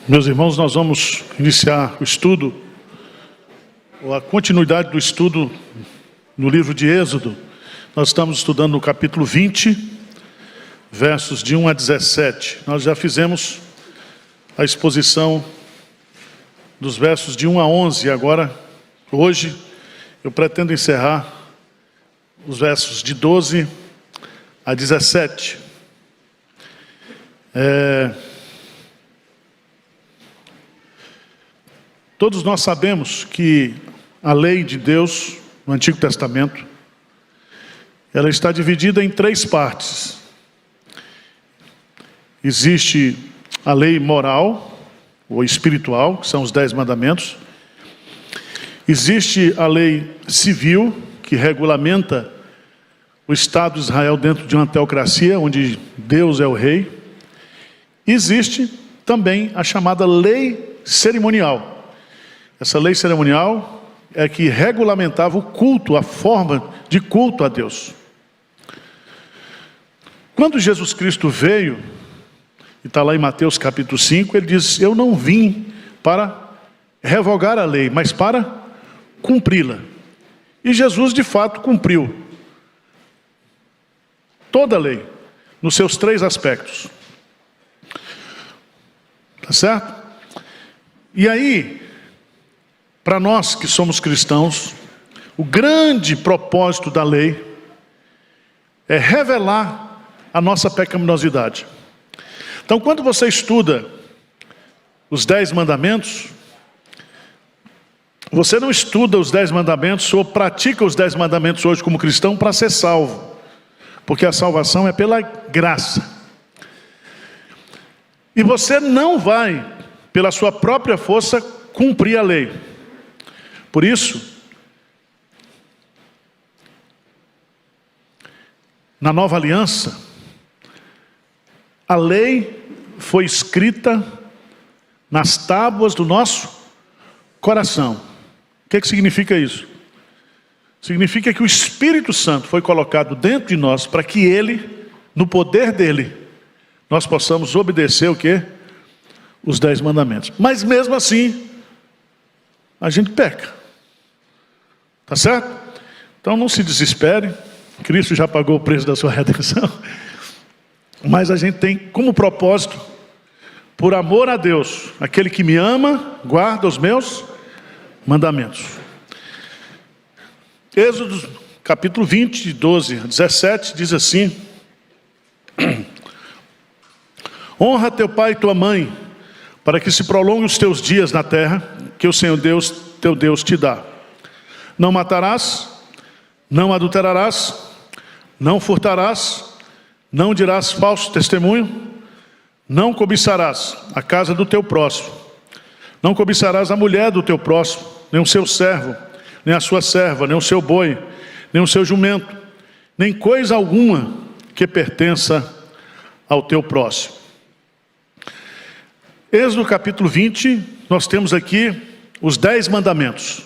Meus irmãos, nós vamos iniciar o estudo, ou a continuidade do estudo no livro de Êxodo. Nós estamos estudando no capítulo 20, versos de 1 a 17. Nós já fizemos a exposição dos versos de 1 a 11. Agora, hoje, eu pretendo encerrar os versos de 12 a 17. Todos nós sabemos que a lei de Deus, no Antigo Testamento, ela está dividida em três partes. Existe a lei moral, ou espiritual, que são os 10 mandamentos. Existe a lei civil, que regulamenta o Estado de Israel dentro de uma teocracia, onde Deus é o rei. Existe também a chamada lei cerimonial. Essa lei cerimonial é que regulamentava o culto, a forma de culto a Deus. Quando Jesus Cristo veio, e está lá em Mateus capítulo 5, ele diz: eu não vim para revogar a lei, mas para cumpri-la. E Jesus de fato cumpriu toda a lei, nos seus 3 aspectos. Tá certo? E aí, para nós que somos cristãos, o grande propósito da lei é revelar a nossa pecaminosidade. Então, quando você estuda os 10 mandamentos, você não estuda os 10 mandamentos ou pratica os 10 mandamentos hoje como cristão para ser salvo, porque a salvação é pela graça. E você não vai, pela sua própria força, cumprir a lei. Por isso, na nova aliança, a lei foi escrita nas tábuas do nosso coração. O que significa isso? Significa que o Espírito Santo foi colocado dentro de nós para que Ele, no poder dEle, nós possamos obedecer o quê? Os 10 mandamentos. Mas mesmo assim, a gente peca. Tá certo? Então não se desespere. Cristo já pagou o preço da sua redenção. Mas a gente tem como propósito, por amor a Deus, aquele que me ama, guarda os meus mandamentos. Êxodo capítulo 20, de 12 a 17, diz assim: honra teu pai e tua mãe, para que se prolongue os teus dias na terra, que o Senhor Deus, teu Deus, te dá. Não matarás, não adulterarás, não furtarás, não dirás falso testemunho, não cobiçarás a casa do teu próximo, não cobiçarás a mulher do teu próximo, nem o seu servo, nem a sua serva, nem o seu boi, nem o seu jumento, nem coisa alguma que pertença ao teu próximo. Êxodo capítulo 20, nós temos aqui os 10 mandamentos.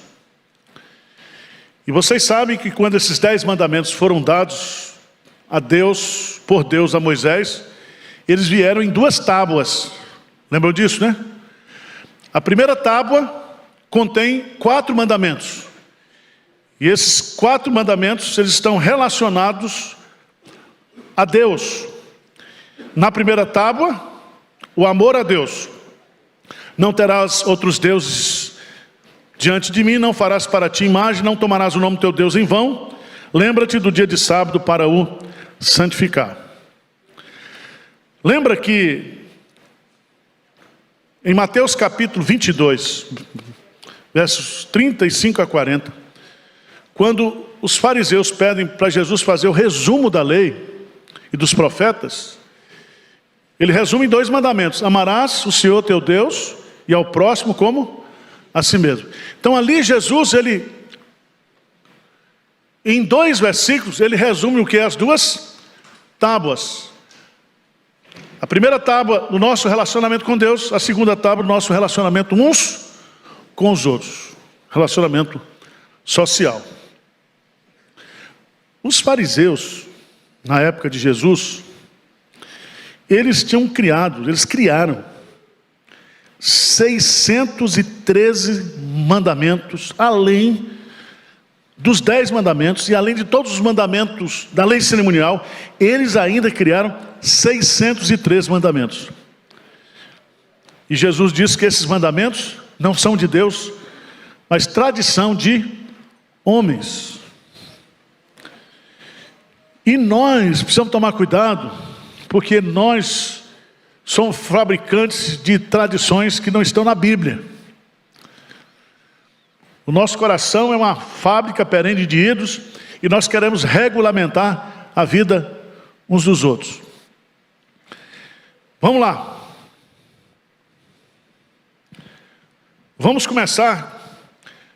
E vocês sabem que quando esses 10 mandamentos foram dados a Deus, por Deus a Moisés, eles vieram em 2 tábuas. Lembram disso, né? A primeira tábua contém 4 mandamentos. E esses 4 mandamentos, eles estão relacionados a Deus. Na primeira tábua, o amor a Deus. Não terás outros deuses diante de mim, não farás para ti imagem, não tomarás o nome do teu Deus em vão. Lembra-te do dia de sábado para o santificar. Lembra que em Mateus capítulo 22, versos 35 a 40, quando os fariseus pedem para Jesus fazer o resumo da lei e dos profetas, ele resume em 2 mandamentos: amarás o Senhor teu Deus e ao próximo como a si mesmo. Então ali Jesus, ele, em 2 versículos, ele resume o que é as 2 tábuas. A primeira tábua do nosso relacionamento com Deus, a segunda tábua do nosso relacionamento uns com os outros, relacionamento social. Os fariseus, na época de Jesus, eles criaram 613 mandamentos, além dos 10 mandamentos e além de todos os mandamentos da lei cerimonial, eles ainda criaram 603 mandamentos. E Jesus disse que esses mandamentos não são de Deus, mas tradição de homens. E nós precisamos tomar cuidado, porque nós somos fabricantes de tradições que não estão na Bíblia. O nosso coração é uma fábrica perene de ídolos e nós queremos regulamentar a vida uns dos outros. Vamos lá. Vamos começar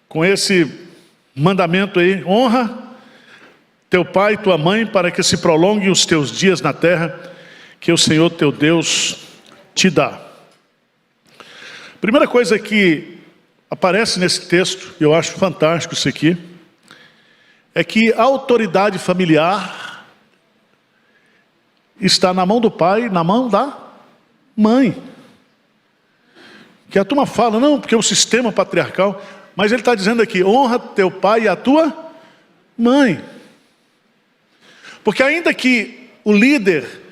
com esse mandamento aí: honra teu pai e tua mãe, para que se prolonguem os teus dias na terra que o Senhor teu Deus te dá. Primeira coisa que aparece nesse texto, e eu acho fantástico isso aqui, é que a autoridade familiar está na mão do pai, na mão da mãe. Que a turma fala, não, porque é o sistema patriarcal, mas ele está dizendo aqui: honra teu pai e a tua mãe. Porque ainda que o líder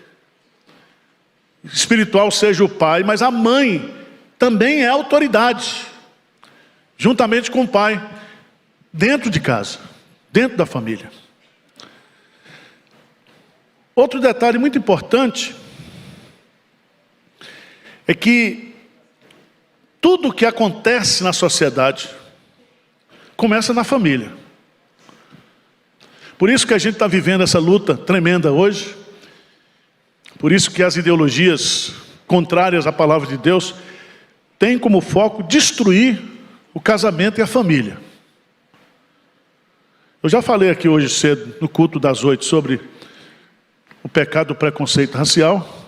espiritual seja o pai, mas a mãe também é autoridade, juntamente com o pai, dentro de casa, dentro da família. Outro detalhe muito importante é que tudo que acontece na sociedade começa na família. Por isso que a gente está vivendo essa luta tremenda hoje. Por isso que as ideologias contrárias à palavra de Deus têm como foco destruir o casamento e a família. Eu já falei aqui hoje cedo, no culto das 8, sobre o pecado do preconceito racial.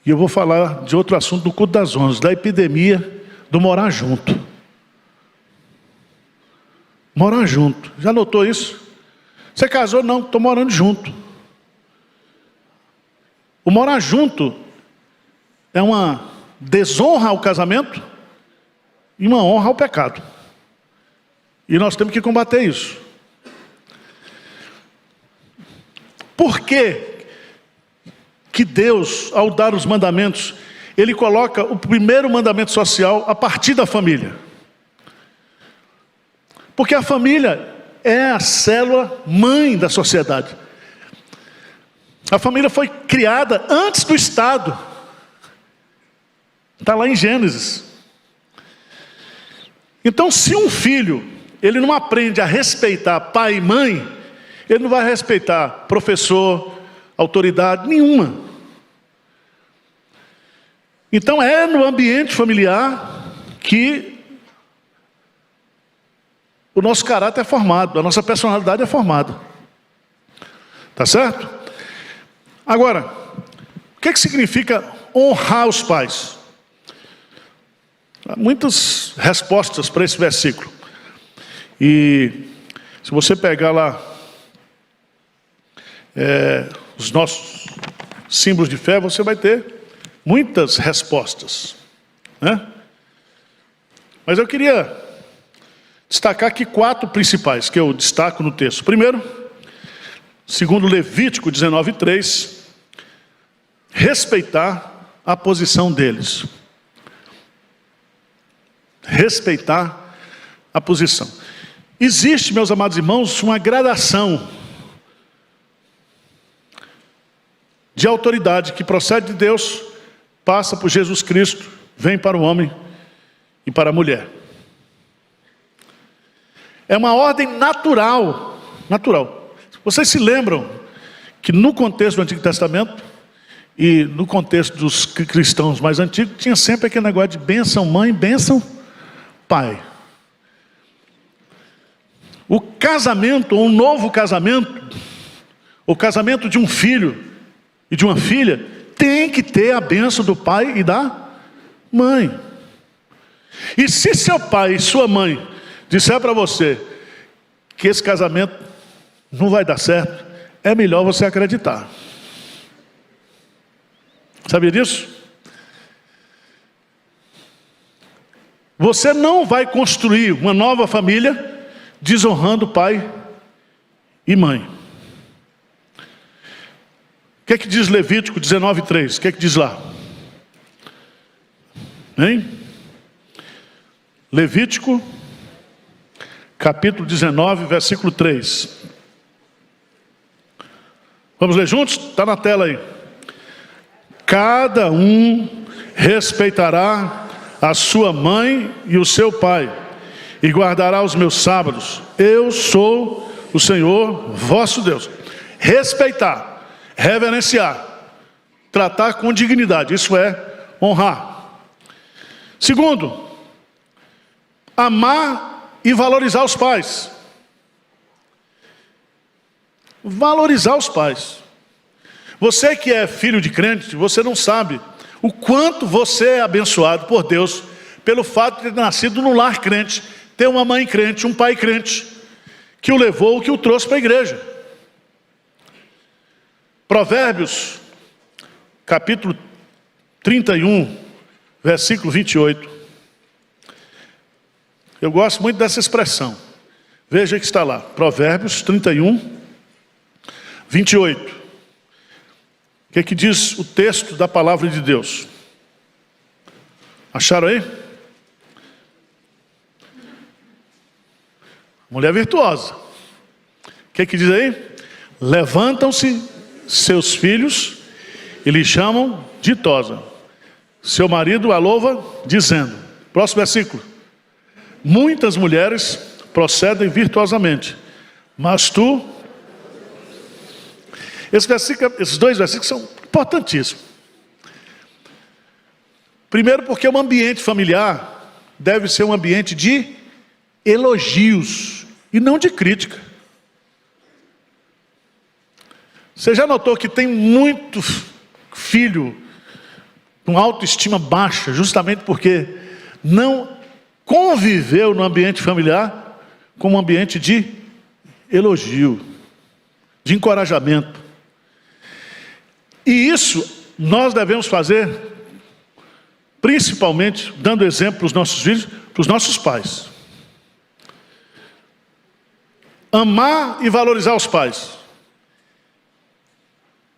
E eu vou falar de outro assunto no culto das 11, da epidemia do morar junto. Morar junto. Já notou isso? Você casou? Não, estou morando junto. O morar junto é uma desonra ao casamento e uma honra ao pecado. E nós temos que combater isso. Por quê que Deus, ao dar os mandamentos, Ele coloca o primeiro mandamento social a partir da família? Porque a família é a célula mãe da sociedade. A família foi criada antes do Estado. Está lá em Gênesis. Então, se um filho, ele não aprende a respeitar pai e mãe, ele não vai respeitar professor, autoridade nenhuma. Então é no ambiente familiar que o nosso caráter é formado, a nossa personalidade é formada. Tá certo? Agora, o que significa honrar os pais? Há muitas respostas para esse versículo. E se você pegar lá os nossos símbolos de fé, você vai ter muitas respostas, né? Mas eu queria destacar aqui 4 principais que eu destaco no texto. Primeiro, segundo Levítico 19:3, respeitar a posição deles. Respeitar a posição. Existe, meus amados irmãos, uma gradação de autoridade que procede de Deus, passa por Jesus Cristo, vem para o homem e para a mulher. É uma ordem natural. Vocês se lembram que no contexto do Antigo Testamento e no contexto dos cristãos mais antigos, tinha sempre aquele negócio de bênção mãe, bênção pai. O casamento, ou um novo casamento, o casamento de um filho e de uma filha, tem que ter a bênção do pai e da mãe. E se seu pai e sua mãe disser para você que esse casamento não vai dar certo, é melhor você acreditar. Sabia disso? Você não vai construir uma nova família desonrando pai e mãe. O que é que diz Levítico 19:3? O que é que diz lá? Hein? Levítico, capítulo 19, versículo 3. Vamos ler juntos? Está na tela aí. Cada um respeitará a sua mãe e o seu pai, e guardará os meus sábados. Eu sou o Senhor vosso Deus. Respeitar, reverenciar, tratar com dignidade, isso é honrar. Segundo, amar e valorizar os pais. Valorizar os pais. Você que é filho de crente, você não sabe o quanto você é abençoado por Deus pelo fato de ter nascido num lar crente, ter uma mãe crente, um pai crente, que o levou, que o trouxe para a igreja. Provérbios, capítulo 31, versículo 28. Eu gosto muito dessa expressão. Veja que está lá, Provérbios 31, 28. O que é que diz o texto da palavra de Deus? Acharam aí? Mulher virtuosa. O que é que diz aí? Levantam-se seus filhos e lhe chamam ditosa. Seu marido a louva, dizendo. Próximo versículo. Muitas mulheres procedem virtuosamente, mas tu... Esses dois versículos são importantíssimos. Primeiro, porque um ambiente familiar deve ser um ambiente de elogios e não de crítica. Você já notou que tem muito filho com autoestima baixa, justamente porque não conviveu no ambiente familiar com um ambiente de elogio, de encorajamento. E isso nós devemos fazer, principalmente dando exemplo para os nossos filhos, para os nossos pais. Amar e valorizar os pais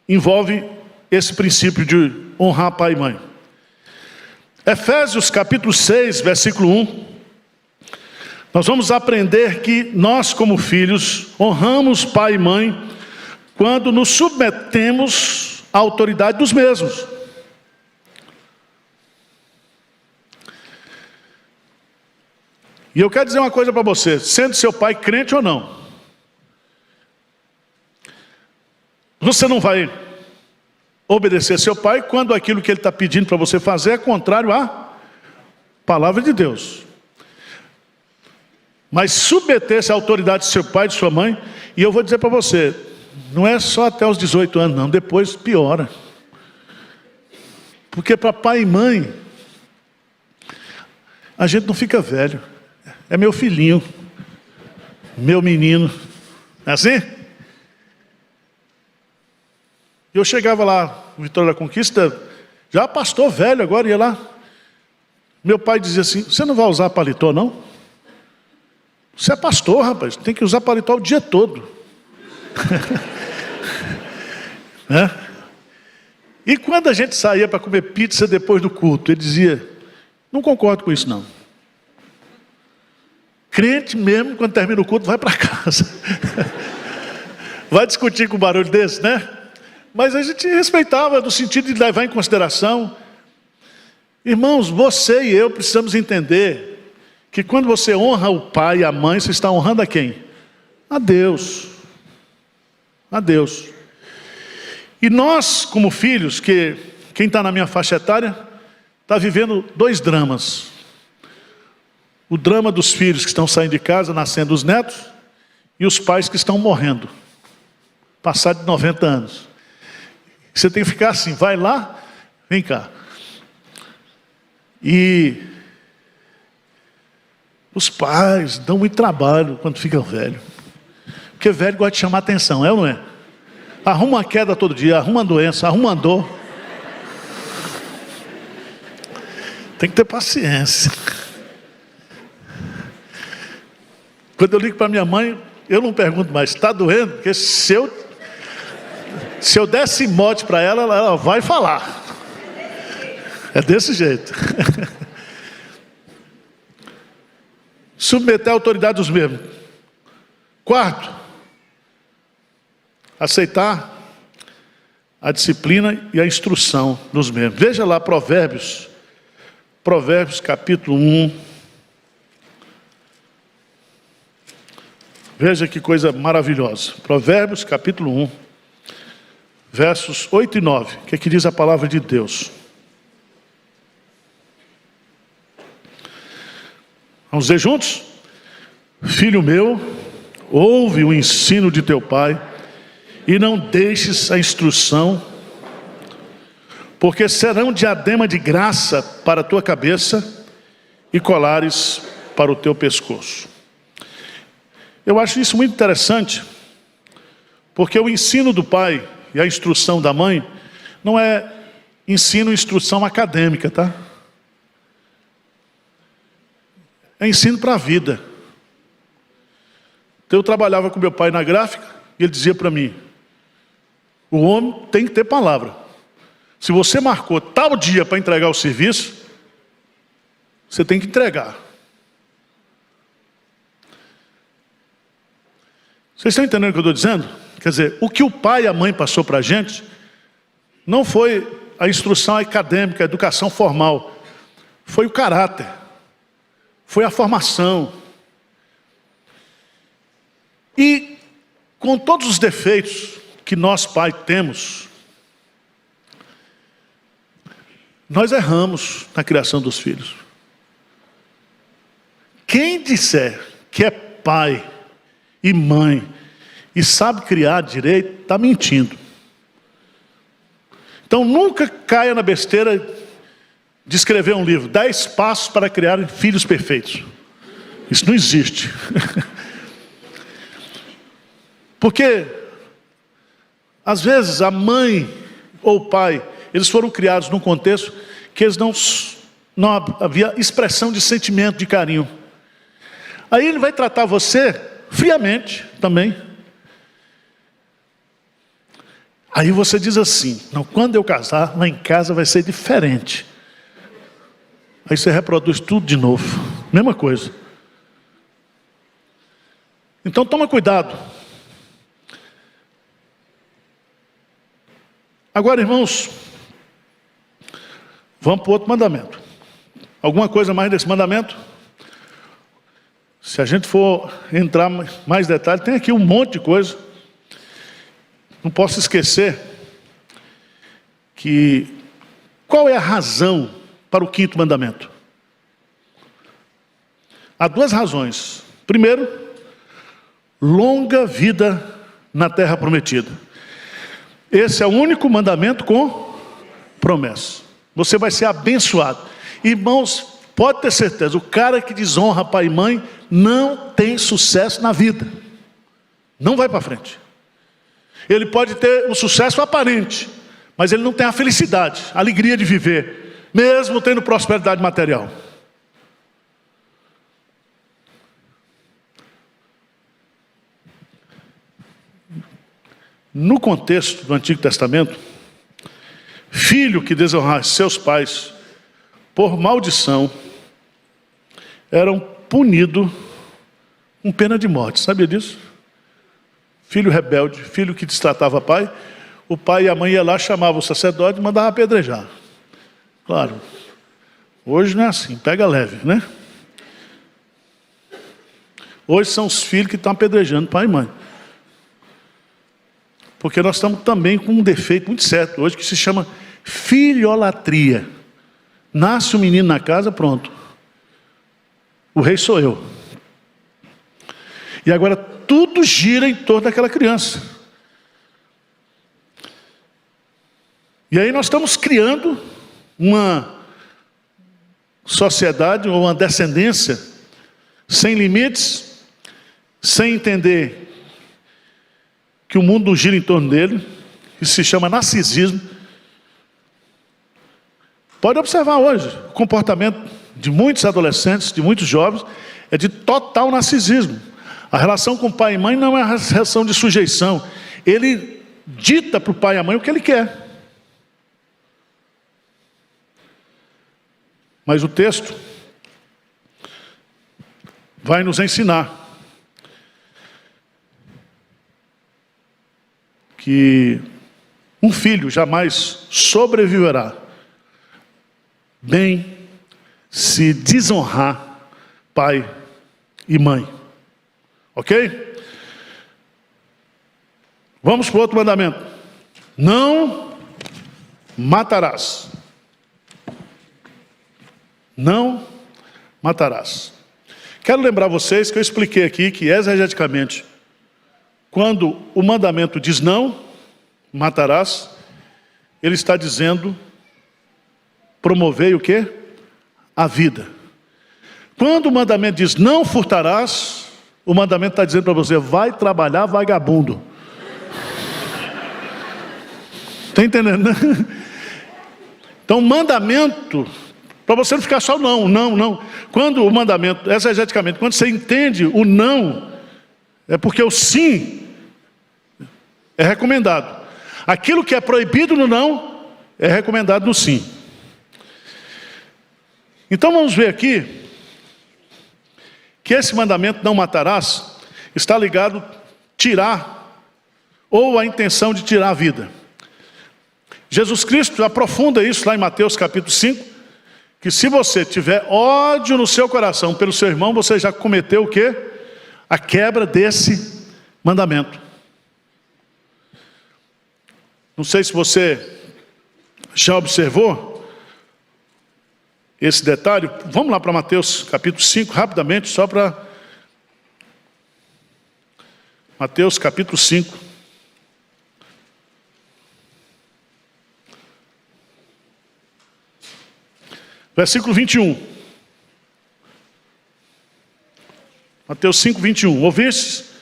envolve esse princípio de honrar pai e mãe. Efésios capítulo 6, versículo 1. Nós vamos aprender que nós, como filhos, honramos pai e mãe quando nos submetemos à autoridade dos mesmos. E eu quero dizer uma coisa para você, sendo seu pai crente ou não, você não vai obedecer seu pai quando aquilo que ele está pedindo para você fazer é contrário à palavra de Deus. Mas submeter-se à autoridade de seu pai e de sua mãe, e eu vou dizer para você, não é só até os 18 anos não, depois piora. Porque para pai e mãe, a gente não fica velho. É meu filhinho, meu menino. É assim? Eu chegava lá, no Vitória da Conquista, já pastor velho agora, ia lá. Meu pai dizia assim, você não vai usar paletó não? Você é pastor, rapaz, tem que usar paletó o dia todo. Né? E quando a gente saía para comer pizza depois do culto, ele dizia, não concordo com isso não. Crente mesmo, quando termina o culto, vai para casa. Vai discutir com um barulho desse, né? Mas a gente respeitava no sentido de levar em consideração. Irmãos, você e eu precisamos entender que quando você honra o pai e a mãe, você está honrando a quem? A Deus. A Deus. E nós, como filhos, que quem está na minha faixa etária, está vivendo dois dramas. O drama dos filhos que estão saindo de casa, nascendo os netos, e os pais que estão morrendo, passado de 90 anos. Você tem que ficar assim, vai lá, vem cá. E os pais dão muito trabalho quando ficam velhos. Porque velho gosta de chamar atenção, é ou não é? Arruma uma queda todo dia, arruma uma doença, arruma uma dor. Tem que ter paciência. Quando eu ligo para minha mãe, eu não pergunto mais, está doendo? Porque se eu desse mote para ela, ela vai falar. É desse jeito. Submeter a autoridade dos mesmos. Quarto, aceitar a disciplina e a instrução dos mesmos. Veja lá Provérbios capítulo 1. Veja que coisa maravilhosa. Provérbios capítulo 1, versos 8 e 9. O que é que diz a palavra de Deus? Vamos dizer juntos? Filho meu, ouve o ensino de teu pai e não deixes a instrução, porque serão diadema de graça para a tua cabeça e colares para o teu pescoço. Eu acho isso muito interessante, porque o ensino do pai e a instrução da mãe não é ensino e instrução acadêmica, tá? É ensino para a vida. Então eu trabalhava com meu pai na gráfica e ele dizia para mim: o homem tem que ter palavra. Se você marcou tal dia para entregar o serviço, você tem que entregar. Vocês estão entendendo o que eu estou dizendo? Quer dizer, o que o pai e a mãe passou para a gente não foi a instrução acadêmica, a educação formal. Foi o caráter. Foi a formação. E com todos os defeitos que nós pais temos, nós erramos na criação dos filhos. Quem disser que é pai e mãe e sabe criar direito, está mentindo. Então nunca caia na besteira de escrever um livro, 10 passos para criar filhos perfeitos. Isso não existe. Porque às vezes a mãe ou o pai, eles foram criados num contexto que eles não havia expressão de sentimento, de carinho. Aí ele vai tratar você friamente também. Aí você diz assim: não, quando eu casar, lá em casa vai ser diferente. Aí você reproduz tudo de novo, mesma coisa. Então toma cuidado. Agora, irmãos, vamos para o outro mandamento. Alguma coisa mais desse mandamento? Se a gente for entrar mais detalhes, tem aqui um monte de coisa. Não posso esquecer que qual é a razão para o quinto mandamento? Há duas razões. Primeiro, longa vida na terra prometida. Esse é o único mandamento com promessa. Você vai ser abençoado. Irmãos, pode ter certeza, o cara que desonra pai e mãe não tem sucesso na vida. Não vai para frente. Ele pode ter um sucesso aparente, mas ele não tem a felicidade, a alegria de viver, mesmo tendo prosperidade material. No contexto do Antigo Testamento, filho que desonrasse seus pais por maldição eram punidos com pena de morte. Sabia disso? Filho rebelde, filho que destratava pai, o pai e a mãe iam lá, chamavam o sacerdote e mandavam apedrejar. Claro, hoje não é assim, pega leve, né? Hoje são os filhos que estão apedrejando pai e mãe. Porque nós estamos também com um defeito muito certo hoje, que se chama filholatria. Nasce um menino na casa, pronto. O rei sou eu. E agora tudo gira em torno daquela criança. E aí nós estamos criando uma sociedade ou uma descendência sem limites, sem entender que o mundo gira em torno dele, que se chama narcisismo. Pode observar hoje, o comportamento de muitos adolescentes, de muitos jovens, é de total narcisismo. A relação com pai e mãe não é uma relação de sujeição. Ele dita para o pai e a mãe o que ele quer. Mas o texto vai nos ensinar que um filho jamais sobreviverá bem se desonrar pai e mãe. Ok? Vamos para o outro mandamento. Não matarás. Não matarás. Quero lembrar vocês que eu expliquei aqui que exegeticamente, quando o mandamento diz não matarás, ele está dizendo promover o quê? A vida. Quando o mandamento diz não furtarás, o mandamento está dizendo para você, vai trabalhar vagabundo. Está entendendo? Então o mandamento, para você não ficar só não. Quando o mandamento, exegeticamente, quando você entende o não, é porque o sim é recomendado. Aquilo que é proibido no não, é recomendado no sim. Então vamos ver aqui, que esse mandamento não matarás, está ligado a tirar, ou a intenção de tirar a vida. Jesus Cristo aprofunda isso lá em Mateus capítulo 5, que se você tiver ódio no seu coração pelo seu irmão, você já cometeu o quê? A quebra desse mandamento. Não sei se você já observou esse detalhe. Vamos lá para Mateus capítulo 5, rapidamente, só para... Mateus capítulo 5. Versículo 21. Mateus 5, 21. Ouvistes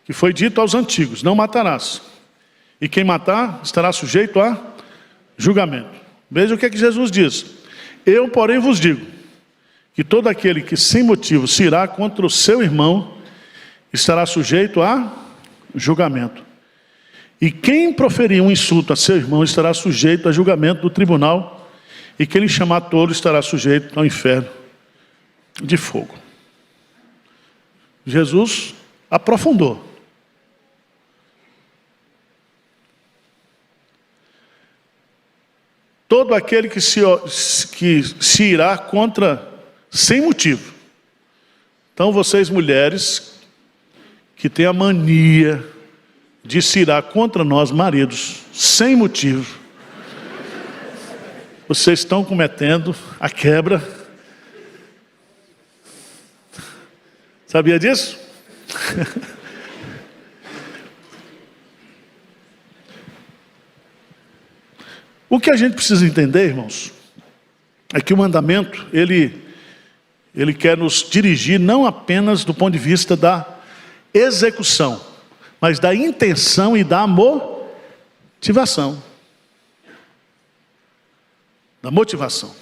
que foi dito aos antigos, não matarás. E quem matar estará sujeito a julgamento. Veja o que é que Jesus diz. Eu, porém, vos digo, que todo aquele que sem motivo se irá contra o seu irmão, estará sujeito a julgamento. E quem proferir um insulto a seu irmão, estará sujeito a julgamento do tribunal, e quem lhe chamar tolo estará sujeito ao inferno de fogo. Jesus aprofundou. Todo aquele que se irá contra, sem motivo. Então vocês mulheres, que têm a mania de se irar contra nós maridos, sem motivo, vocês estão cometendo a quebra. Sabia disso? O que a gente precisa entender, irmãos, é que o mandamento, ele quer nos dirigir não apenas do ponto de vista da execução, mas da intenção e da motivação. Da motivação.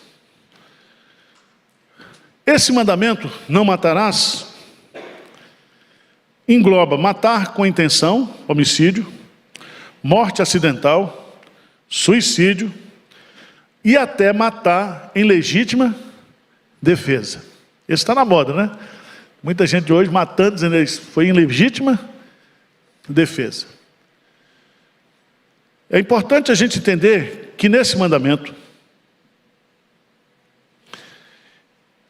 Esse mandamento, não matarás, engloba matar com intenção, homicídio, morte acidental, suicídio e até matar em legítima defesa. Esse está na moda, né? Muita gente hoje matando, dizendo que foi em legítima defesa. É importante a gente entender que nesse mandamento,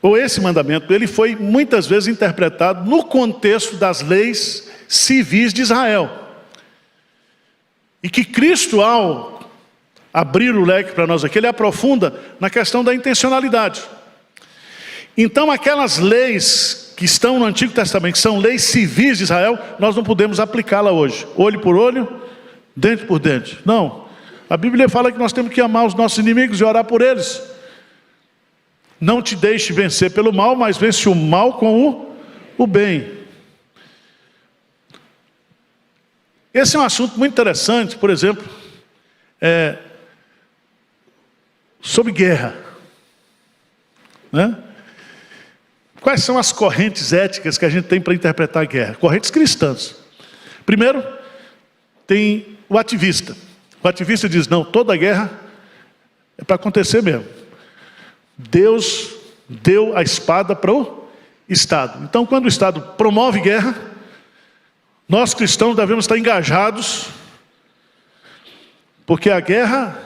ou esse mandamento, ele foi muitas vezes interpretado no contexto das leis civis de Israel. E que Cristo, ao abrir o leque para nós aqui, ele aprofunda na questão da intencionalidade. Então aquelas leis que estão no Antigo Testamento, que são leis civis de Israel, nós não podemos aplicá-la hoje. Olho por olho, dente por dente. Não. A Bíblia fala que nós temos que amar os nossos inimigos e orar por eles. Não te deixe vencer pelo mal, mas vence o mal com o bem. Esse é um assunto muito interessante, por exemplo, sobre guerra, né? Quais são as correntes éticas que a gente tem para interpretar a guerra? Correntes cristãs. Primeiro, tem o ativista. O ativista diz, não, toda guerra é para acontecer mesmo. Deus deu a espada para o Estado. Então, quando o Estado promove guerra, nós cristãos devemos estar engajados, porque a guerra,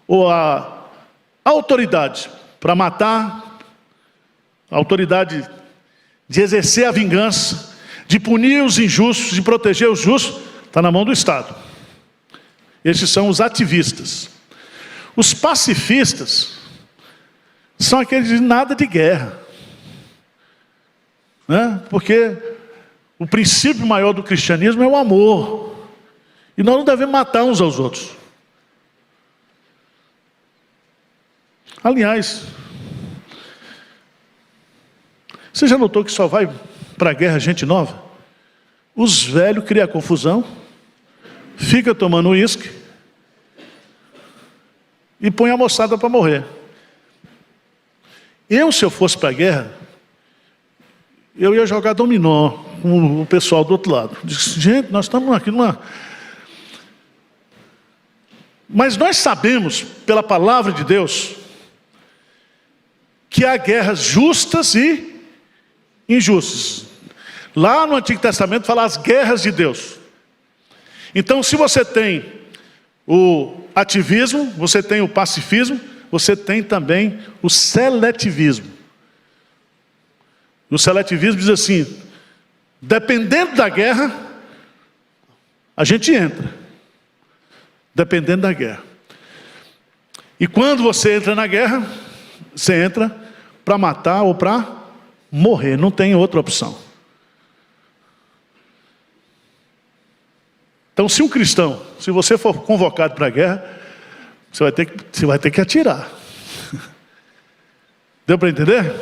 ou a autoridade para matar, a autoridade de exercer a vingança, de punir os injustos, de proteger os justos, está na mão do Estado. Esses são os ativistas. Os pacifistas são aqueles de nada de guerra, né? Porque o princípio maior do cristianismo é o amor, e nós não devemos matar uns aos outros. Aliás, você já notou que só vai para a guerra gente nova? Os velhos criam confusão, fica tomando uísque e põe a moçada para morrer. Se eu fosse para a guerra, eu ia jogar dominó com o pessoal do outro lado. Disse, gente, nós estamos aqui numa... Mas nós sabemos, pela palavra de Deus, que há guerras justas e injustas. Lá no Antigo Testamento fala as guerras de Deus. Então, se você tem o ativismo, você tem o pacifismo, você tem também o seletivismo. O seletivismo diz assim, dependendo da guerra, a gente entra. Dependendo da guerra. E quando você entra na guerra, você entra para matar ou para morrer, não tem outra opção. Então, se um cristão, se você for convocado para a guerra, você vai ter que atirar. Deu para entender?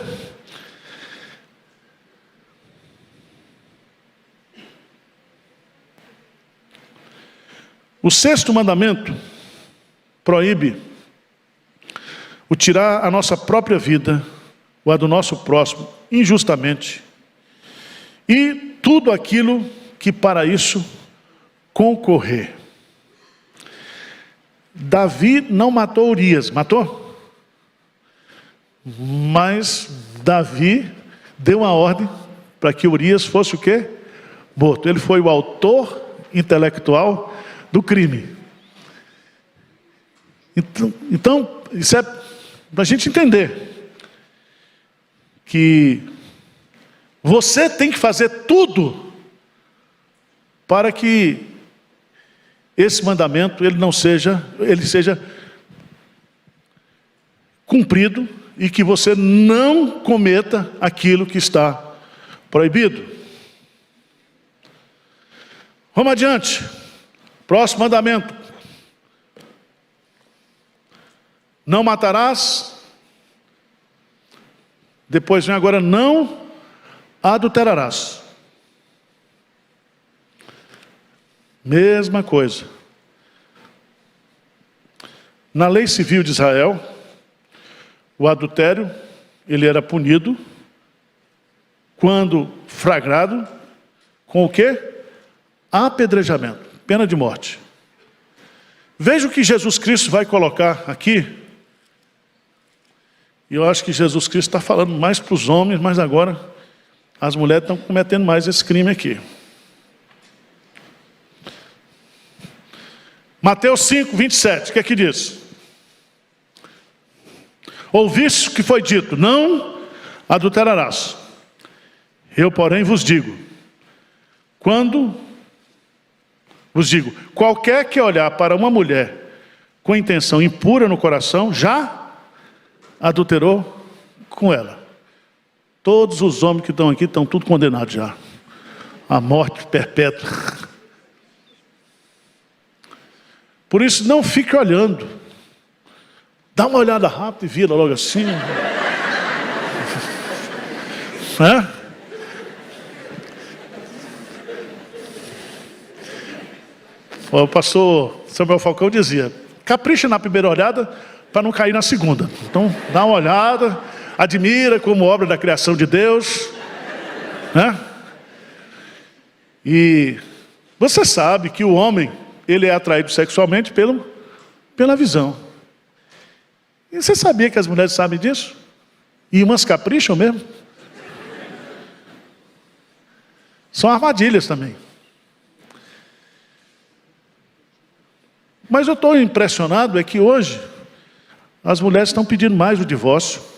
O sexto mandamento proíbe o tirar a nossa própria vida, ou a do nosso próximo, injustamente, e tudo aquilo que para isso concorrer. Davi não matou Urias, matou? Mas Davi deu uma ordem para que Urias fosse o quê? Morto. Ele foi o autor intelectual do crime. Então isso é para a gente entender que você tem que fazer tudo para que esse mandamento ele seja cumprido e que você não cometa aquilo que está proibido. Vamos adiante. Próximo mandamento. Não matarás. Depois vem agora, não adulterarás. Mesma coisa. Na lei civil de Israel, o adultério, ele era punido quando flagrado com o quê? Apedrejamento, pena de morte. Veja o que Jesus Cristo vai colocar aqui. E eu acho que Jesus Cristo está falando mais para os homens, mas agora as mulheres estão cometendo mais esse crime aqui. Mateus 5, 27, o que é que diz? Ouviste o que foi dito, não adulterarás. Eu, porém, vos digo, qualquer que olhar para uma mulher com intenção impura no coração, já adulterou com ela. Todos os homens que estão aqui estão tudo condenados já. A morte perpétua. Por isso, não fique olhando. Dá uma olhada rápida e vira logo assim. O pastor Samuel Falcão dizia, capricha na primeira olhada para não cair na segunda. Então, dá uma olhada, admira como obra da criação de Deus, né? E você sabe que o homem, ele é atraído sexualmente pela visão. E você sabia que as mulheres sabem disso? E umas capricham mesmo? São armadilhas também. Mas eu estou impressionado é que hoje as mulheres estão pedindo mais o divórcio.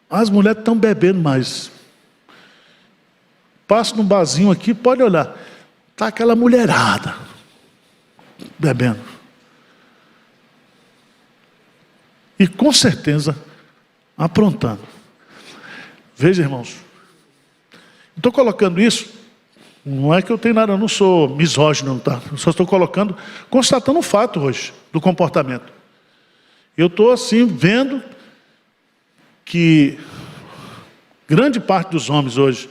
As mulheres estão bebendo mais. Passo num barzinho aqui, pode olhar. Está aquela mulherada bebendo. E com certeza aprontando. Veja, irmãos. Estou colocando isso, não é que eu tenho nada, eu não sou misógino, tá? Eu só estou colocando, constatando um fato hoje, do comportamento. Eu estou assim, vendo que grande parte dos homens hoje,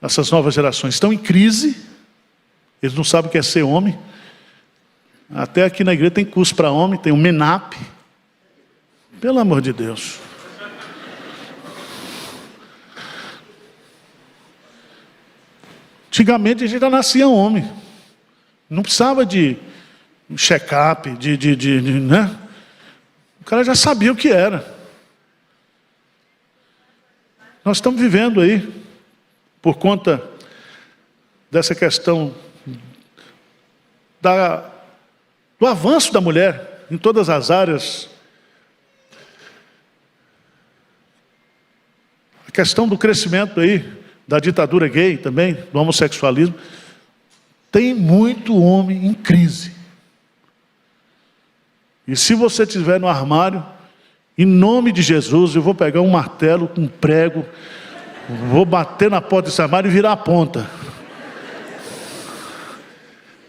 essas novas gerações, estão em crise, eles não sabem o que é ser homem. Até aqui na igreja tem curso para homem, tem um MENAP. Pelo amor de Deus. Antigamente a gente já nascia homem. Não precisava de check-up, né? O cara já sabia o que era. Nós estamos vivendo aí, por conta dessa questão do avanço da mulher em todas as áreas. A questão do crescimento aí, da ditadura gay também, do homossexualismo. Tem muito homem em crise. E se você estiver no armário, em nome de Jesus, eu vou pegar um martelo, um prego, vou bater na porta desse armário e virar a ponta.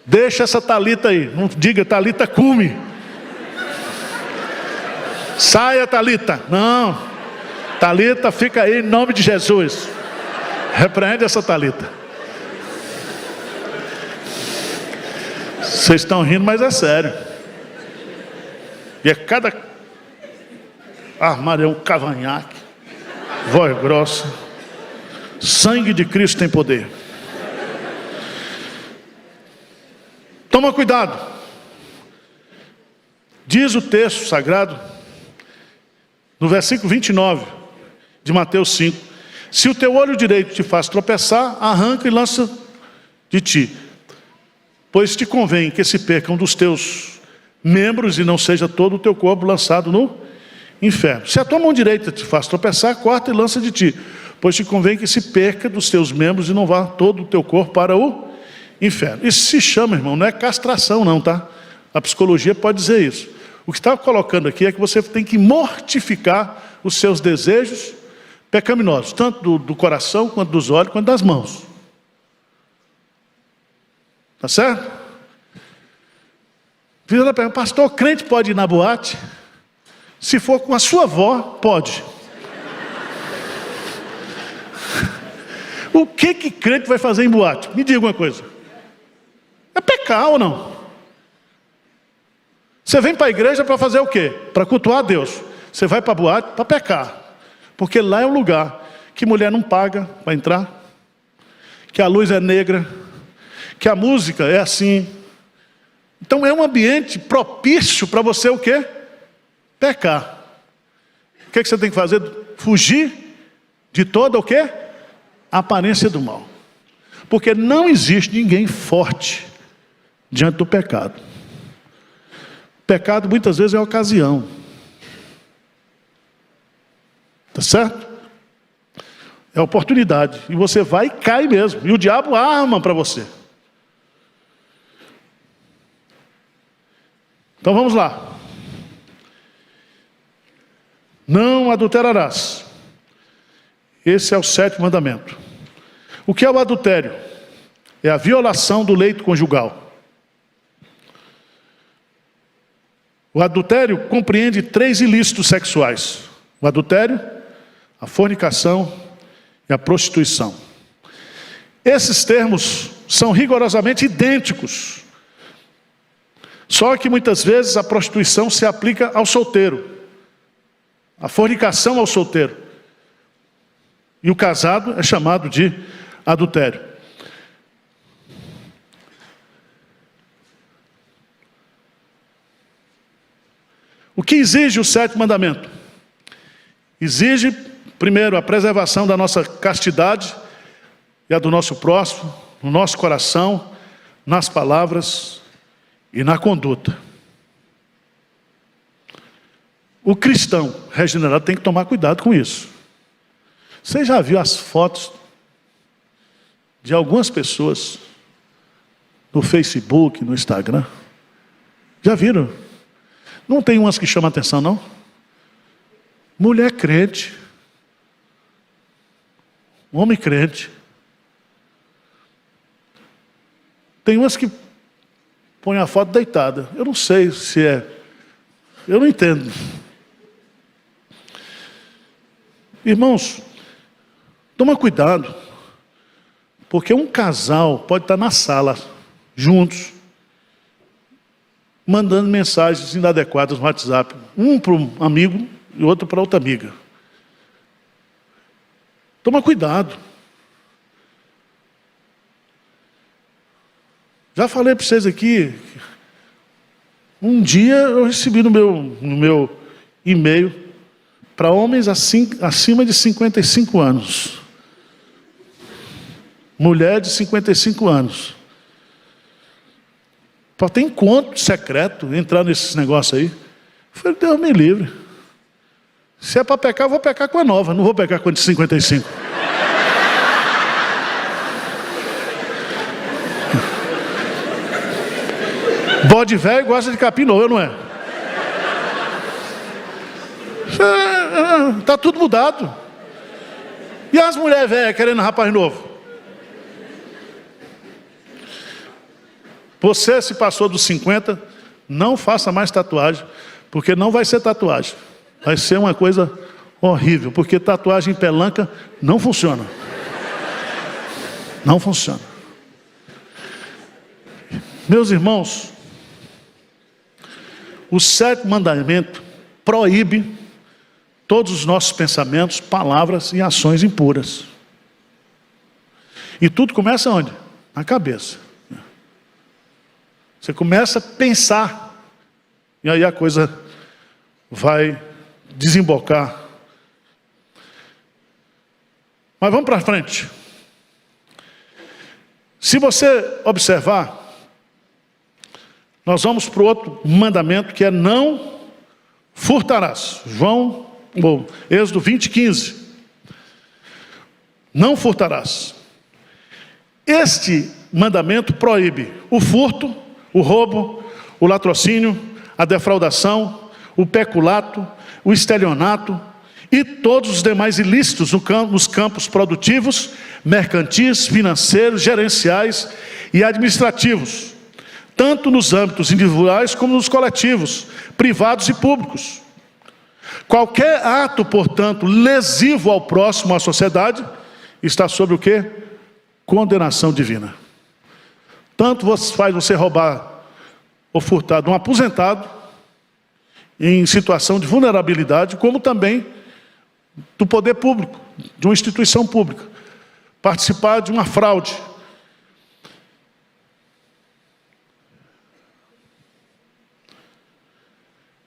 Deixa essa Thalita aí, não diga Thalita cume. Saia, Thalita. Não, Thalita fica aí em nome de Jesus. Repreende essa Thalita. Vocês estão rindo, mas é sério. E é cada armário é um cavanhaque, voz grossa. Sangue de Cristo tem poder. Toma cuidado. Diz o texto sagrado, no versículo 29 de Mateus 5: se o teu olho direito te faz tropeçar, arranca e lança de ti, pois te convém que se percam dos teus membros e não seja todo o teu corpo lançado no inferno. Se a tua mão direita te faz tropeçar, corta e lança de ti, pois te convém que se perca dos teus membros e não vá todo o teu corpo para o inferno. Isso se chama, irmão, não é castração não, tá? A psicologia pode dizer isso. O que está colocando aqui é que você tem que mortificar os seus desejos pecaminosos, tanto do coração, quanto dos olhos, quanto das mãos. Tá certo? Fiz a pergunta: pastor, crente pode ir na boate? Se for com a sua avó, pode. O que crente vai fazer em boate? Me diga uma coisa. É pecar ou não? Você vem para a igreja para fazer o quê? Para cultuar a Deus. Você vai para a boate para pecar. Porque lá é um lugar que mulher não paga para entrar, que a luz é negra, que a música é assim. Então é um ambiente propício para você o quê? Pecar. O que você tem que fazer? Fugir de toda o quê? A aparência do mal. Porque não existe ninguém forte diante do pecado. O pecado muitas vezes é a ocasião. Tá certo? É a oportunidade. E você vai e cai mesmo. E o diabo arma para você. Então vamos lá. Não adulterarás. Esse é o 7º mandamento. O que é o adultério? É a violação do leito conjugal. O adultério compreende 3 ilícitos sexuais: o adultério, a fornicação e a prostituição. Esses termos são rigorosamente idênticos, Só que muitas vezes a prostituição se aplica ao solteiro, a fornicação ao solteiro. E o casado é chamado de adultério. O que exige o 7º mandamento? Exige, primeiro, a preservação da nossa castidade e a do nosso próximo, no nosso coração, nas palavras e na conduta. O cristão regenerado tem que tomar cuidado com isso. Você já viu as fotos de algumas pessoas no Facebook, no Instagram? Já viram? Não tem umas que chamam a atenção, não? Mulher crente, homem crente. Tem umas que põem a foto deitada. Eu não sei se é. Eu não entendo. Irmãos, toma cuidado, porque um casal pode estar na sala, juntos, mandando mensagens inadequadas no WhatsApp, um para um amigo e outro para outra amiga. Toma cuidado. Já falei para vocês aqui, um dia eu recebi no meu e-mail para homens acima de 55 anos. Mulher de 55 anos. Para ter encontro secreto, entrar nesses negócios aí. Eu falei, Deus me livre. Se é para pecar, eu vou pecar com a nova, não vou pecar com a de 55. Bode velho gosta de capim novo, não é? Está tudo mudado. E as mulheres velhas querendo rapaz novo? Você se passou dos 50, não faça mais tatuagem, porque não vai ser tatuagem. Vai ser uma coisa horrível, porque tatuagem em pelanca não funciona. Não funciona. Meus irmãos, o 7º mandamento proíbe todos os nossos pensamentos, palavras e ações impuras. E tudo começa onde? Na cabeça. Você começa a pensar, e aí a coisa vai desembocar. Mas vamos para frente. Se você observar, nós vamos para o outro mandamento, que é não furtarás. Êxodo 20:15. Não furtarás. Este mandamento proíbe o furto, o roubo, o latrocínio, a defraudação, o peculato, o estelionato e todos os demais ilícitos nos campos produtivos, mercantis, financeiros, gerenciais e administrativos, tanto nos âmbitos individuais como nos coletivos, privados e públicos. Qualquer ato, portanto, lesivo ao próximo, à sociedade, está sob o quê? Condenação divina. Tanto faz você roubar ou furtar de um aposentado, em situação de vulnerabilidade, como também do poder público, de uma instituição pública. Participar de uma fraude.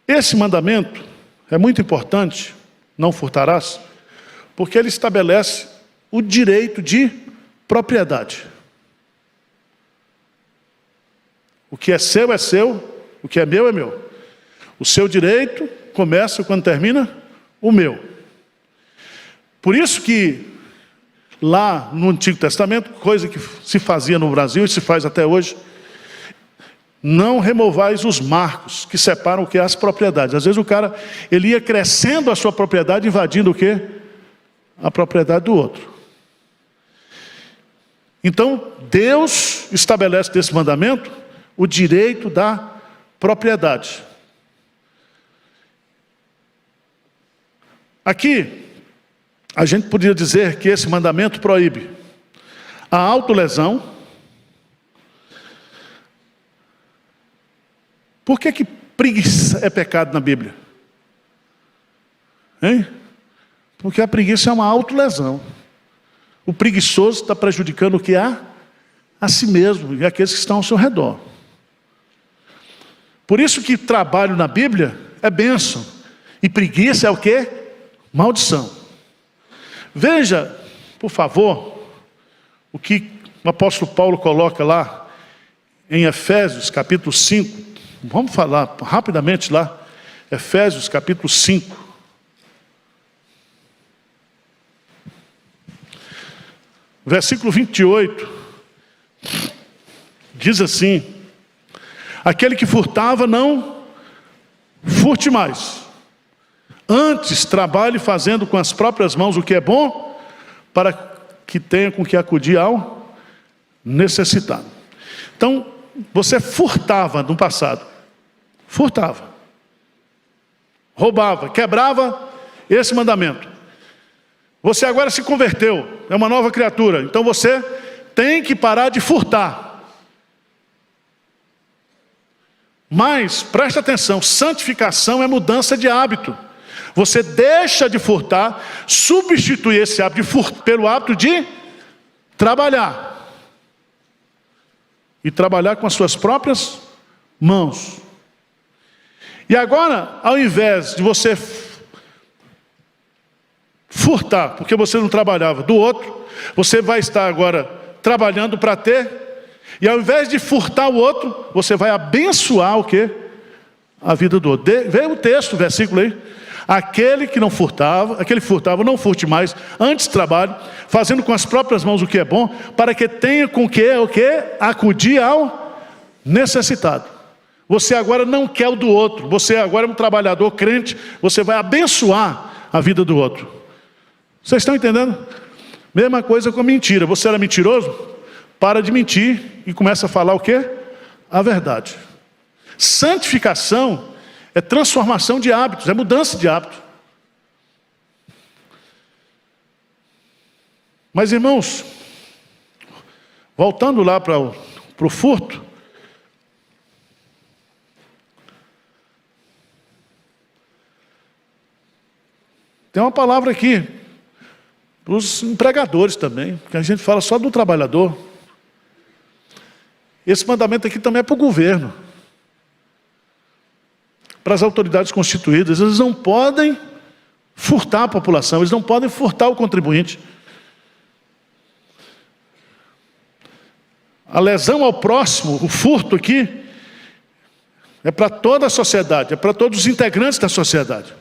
Esse mandamento é muito importante, não furtarás, porque ele estabelece o direito de propriedade. O que é seu, o que é meu. O seu direito começa quando termina o meu. Por isso que lá no Antigo Testamento, coisa que se fazia no Brasil e se faz até hoje, não removais os marcos que separam o que é as propriedades. Às vezes o cara, ele ia crescendo a sua propriedade, invadindo o quê? A propriedade do outro. Então, Deus estabelece desse mandamento o direito da propriedade. Aqui, a gente poderia dizer que esse mandamento proíbe a autolesão, Por que preguiça é pecado na Bíblia? Hein? Porque a preguiça é uma autolesão. O preguiçoso está prejudicando o que há? A si mesmo e aqueles que estão ao seu redor. Por isso que trabalho na Bíblia é bênção. E preguiça é o quê? Maldição. Veja, por favor, o que o apóstolo Paulo coloca lá em Efésios capítulo 5. Vamos falar rapidamente lá. Efésios capítulo 5. Versículo 28. Diz assim: aquele que furtava, não furte mais. Antes, trabalhe fazendo com as próprias mãos o que é bom, para que tenha com que acudir ao necessitado. Então, você furtava no passado. Furtava. Roubava, quebrava esse mandamento. Você agora se converteu, é uma nova criatura. Então você tem que parar de furtar. Mas, preste atenção, santificação é mudança de hábito. Você deixa de furtar, substitui esse hábito de furtar pelo hábito de trabalhar. E trabalhar com as suas próprias mãos. E agora, ao invés de você furtar, porque você não trabalhava do outro, você vai estar agora trabalhando para ter, e ao invés de furtar o outro, você vai abençoar o quê? A vida do outro. Vê o texto, o versículo aí. Aquele que furtava, não furte mais, antes trabalhe, fazendo com as próprias mãos o que é bom, para que tenha com que acudir ao necessitado. Você agora não quer o do outro, você agora é um trabalhador crente, você vai abençoar a vida do outro. Vocês estão entendendo? Mesma coisa com a mentira. Você era mentiroso? Para de mentir e começa a falar o quê? A verdade. Santificação é transformação de hábitos, é mudança de hábito. Mas, irmãos, voltando lá para o furto, tem uma palavra aqui para os empregadores também, que a gente fala só do trabalhador. Esse mandamento aqui também é para o governo, para as autoridades constituídas. Eles não podem furtar a população, eles não podem furtar o contribuinte. A lesão ao próximo, o furto aqui, é para toda a sociedade, é para todos os integrantes da sociedade.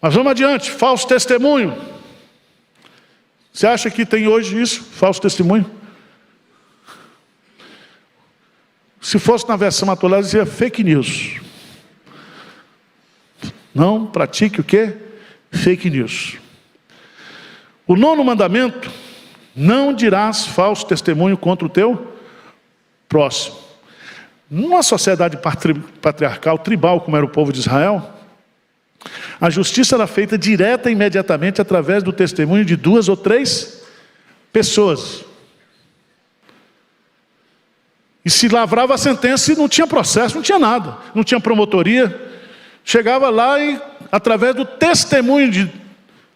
Mas vamos adiante, falso testemunho. Você acha que tem hoje isso, falso testemunho? Se fosse na versão atual, dizia fake news. Não pratique o quê? Fake news. O 9º mandamento: não dirás falso testemunho contra o teu próximo. Numa sociedade patriarcal, tribal, como era o povo de Israel, a justiça era feita direta e imediatamente através do testemunho de 2 ou 3 pessoas. E se lavrava a sentença e não tinha processo, não tinha nada, não tinha promotoria. Chegava lá e, através do testemunho de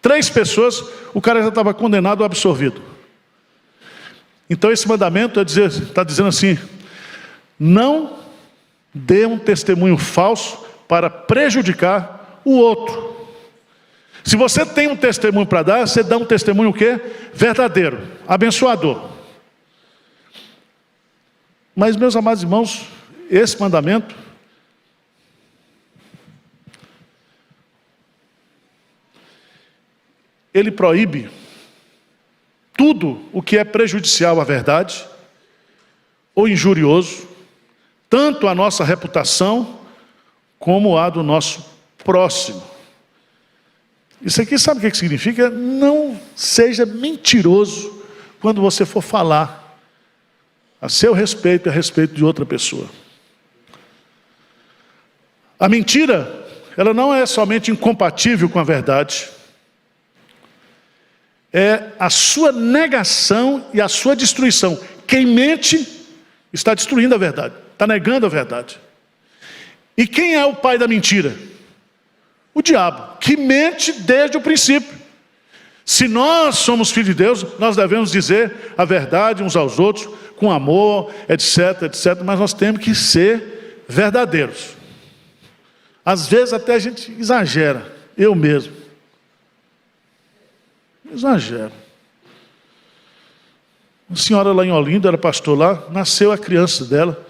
3 pessoas, o cara já estava condenado ou absolvido. Então esse mandamento está dizendo assim: não dê um testemunho falso para prejudicar o outro. Se você tem um testemunho para dar, você dá um testemunho o quê? Verdadeiro, abençoador. Mas, meus amados irmãos, esse mandamento ele proíbe tudo o que é prejudicial à verdade ou injurioso, tanto à nossa reputação como à do nosso próximo. Isso aqui sabe o que significa? Não seja mentiroso quando você for falar a seu respeito e a respeito de outra pessoa. A mentira, ela não é somente incompatível com a verdade, é a sua negação e a sua destruição. Quem mente está destruindo a verdade, está negando a verdade. E quem é o pai da mentira? O diabo, que mente desde o princípio. Se nós somos filhos de Deus, nós devemos dizer a verdade uns aos outros, com amor, etc, etc, mas nós temos que ser verdadeiros. Às vezes até a gente exagera, eu mesmo. Exagero. Uma senhora lá em Olinda, era pastor lá, nasceu a criança dela,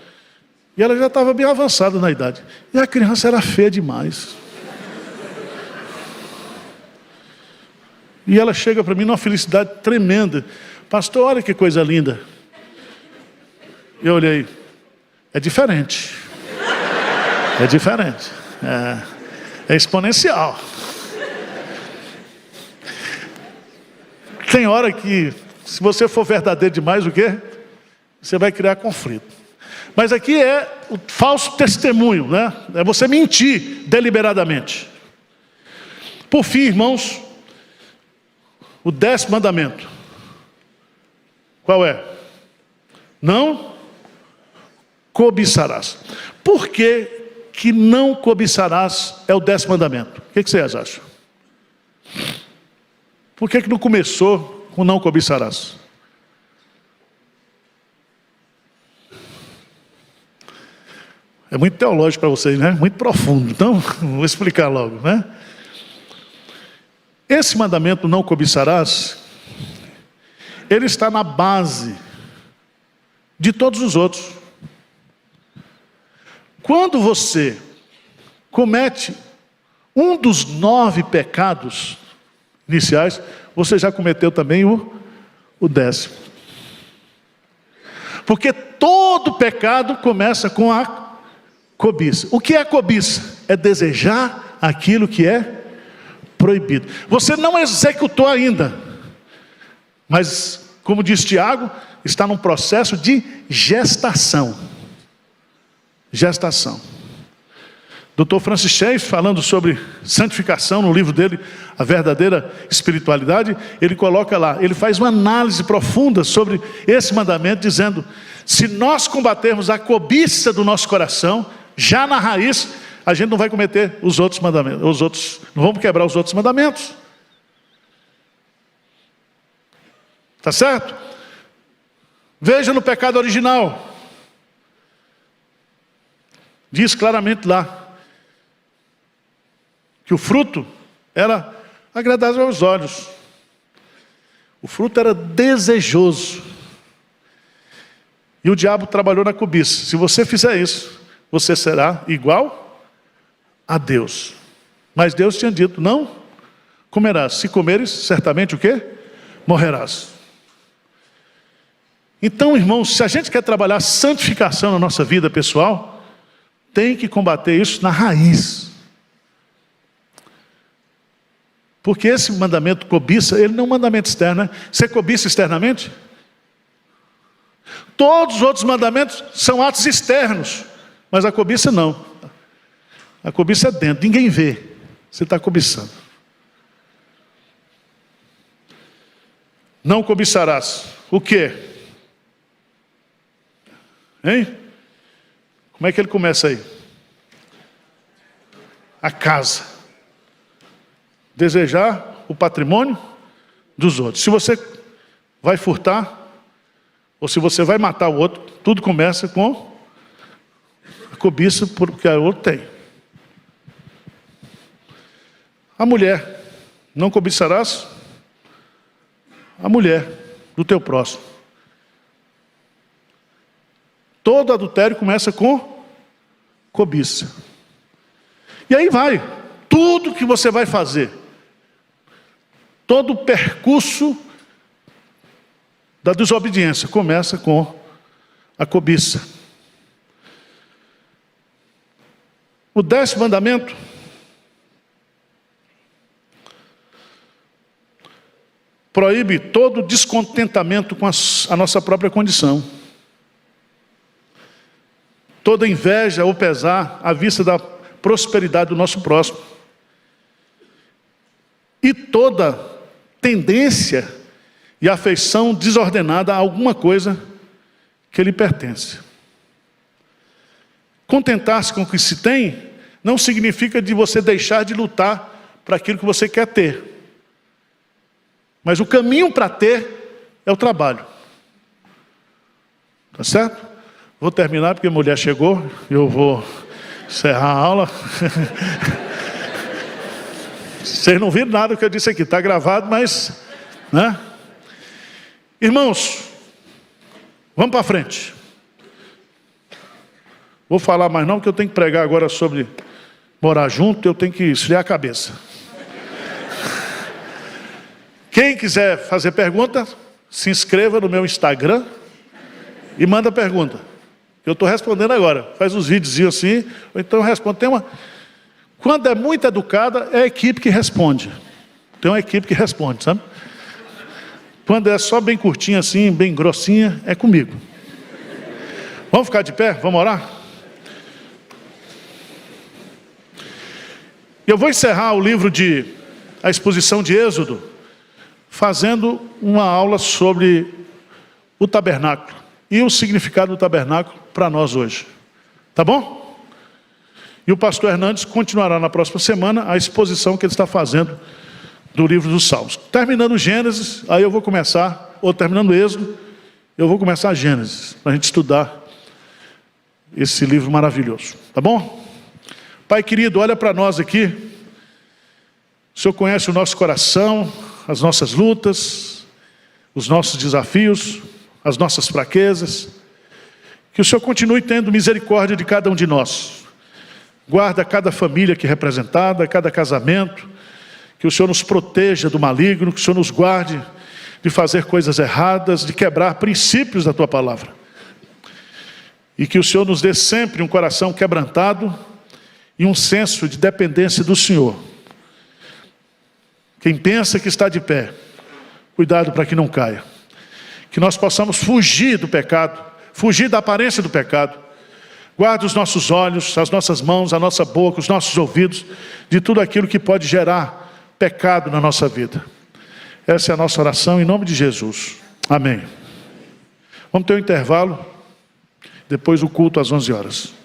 e ela já estava bem avançada na idade. E a criança era feia demais. E ela chega para mim numa felicidade tremenda. Pastor, olha que coisa linda. Eu olhei. É diferente. É diferente. É exponencial. Tem hora que, se você for verdadeiro demais, o quê? Você vai criar conflito. Mas aqui é o falso testemunho, né? É você mentir deliberadamente. Por fim, irmãos, o 10º mandamento. Qual é? Não cobiçarás. Por que não cobiçarás é o 10º mandamento? O que vocês acham? Por que não começou com não cobiçarás? É muito teológico para vocês, né? Muito profundo. Então, vou explicar logo, né? Esse mandamento, não cobiçarás, ele está na base de todos os outros. Quando você comete um dos 9 pecados iniciais, você já cometeu também o 10º. Porque todo pecado começa com a cobiça. O que é cobiça? É desejar aquilo que é proibido. Você não executou ainda, mas, como diz Tiago, está num processo de gestação. Gestação. Dr. Francis Schaeffer, falando sobre santificação no livro dele, A Verdadeira Espiritualidade, ele coloca lá, ele faz uma análise profunda sobre esse mandamento, dizendo, se nós combatermos a cobiça do nosso coração, já na raiz, a gente não vai cometer os outros mandamentos, não vamos quebrar os outros mandamentos. Tá certo? Veja no pecado original. Diz claramente lá, que o fruto era agradável aos olhos. O fruto era desejoso. E o diabo trabalhou na cobiça. Se você fizer isso, você será igual a Deus. Mas Deus tinha dito, não comerás. Se comeres, certamente o quê? Morrerás. Então, irmãos, se a gente quer trabalhar santificação na nossa vida pessoal, tem que combater isso na raiz. Porque esse mandamento cobiça, ele não é um mandamento externo, né? Você cobiça externamente? Todos os outros mandamentos são atos externos, mas a cobiça não. A cobiça é dentro, ninguém vê. Você está cobiçando. Não cobiçarás. O quê? Hein? Como é que ele começa aí? A casa. Desejar o patrimônio dos outros. Se você vai furtar, ou se você vai matar o outro, tudo começa com a cobiça porque o outro tem. A mulher, não cobiçarás a mulher do teu próximo. Todo adultério começa com cobiça. E aí vai, tudo que você vai fazer, todo o percurso da desobediência começa com a cobiça. O 10º mandamento proíbe todo descontentamento com a nossa própria condição. Toda inveja ou pesar à vista da prosperidade do nosso próximo. E toda tendência e afeição desordenada a alguma coisa que lhe pertence. contentar-se com o que se tem não significa de você deixar de lutar para aquilo que você quer ter. Mas o caminho para ter é o trabalho. Tá certo? Vou terminar porque a mulher chegou. Eu vou encerrar a aula. Vocês não viram nada do que eu disse aqui. Está gravado, mas... né? Irmãos, vamos para frente. Vou falar mais não, porque eu tenho que pregar agora sobre morar junto. Eu tenho que esfriar a cabeça. Quem quiser fazer pergunta, se inscreva no meu Instagram e manda pergunta. Eu estou respondendo agora. Faz uns videozinhos assim, ou então eu respondo. Quando é muito educada, é a equipe que responde. Tem uma equipe que responde, sabe? Quando é só bem curtinha assim, bem grossinha, é comigo. Vamos ficar de pé? Vamos orar? Eu vou encerrar o livro a exposição de Êxodo, fazendo uma aula sobre o tabernáculo e o significado do tabernáculo para nós hoje. Tá bom? E o pastor Hernandes continuará na próxima semana a exposição que ele está fazendo do livro dos Salmos. Terminando Gênesis, aí eu vou começar, ou terminando Êxodo, eu vou começar Gênesis, para a gente estudar esse livro maravilhoso. Tá bom? Pai querido, olha para nós aqui. O Senhor conhece o nosso coração, as nossas lutas, os nossos desafios, as nossas fraquezas. Que o Senhor continue tendo misericórdia de cada um de nós. Guarda cada família aqui representada, cada casamento. Que o Senhor nos proteja do maligno, que o Senhor nos guarde de fazer coisas erradas, de quebrar princípios da Tua palavra. E que o Senhor nos dê sempre um coração quebrantado e um senso de dependência do Senhor. Quem pensa que está de pé, cuidado para que não caia. Que nós possamos fugir do pecado, fugir da aparência do pecado. Guarde os nossos olhos, as nossas mãos, a nossa boca, os nossos ouvidos, de tudo aquilo que pode gerar pecado na nossa vida. Essa é a nossa oração em nome de Jesus. Amém. Vamos ter um intervalo, depois o culto às 11 horas.